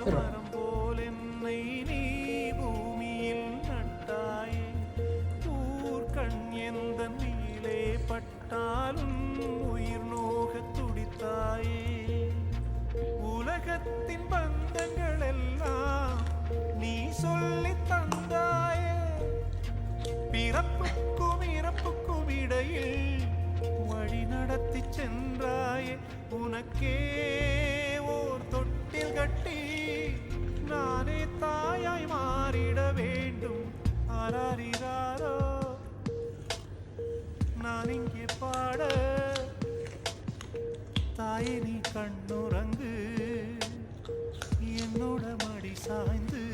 மரம் போல் என்னை நீ பூமியில் நட்டாயே ஊர்கண் எந்த நீலே பட்டாலும் உயிர் நோக துடித்தாயே உலகத்தின் பந்தங்கள் எல்லாம் நீ சொல்லி தந்தாயே பிறப்புக்கும் இறப்புக்கும் இடையில் வழி நடத்தி சென்றாயே உனக்கே ஓர் தொட்டில் கட்டி நானே தாயாய் மாறிட வேண்டும் ஆராரிராரோ நான் இங்கே பாட தாயே நீ கண்ணுறங்கு என்னோட மடி சாய்ந்து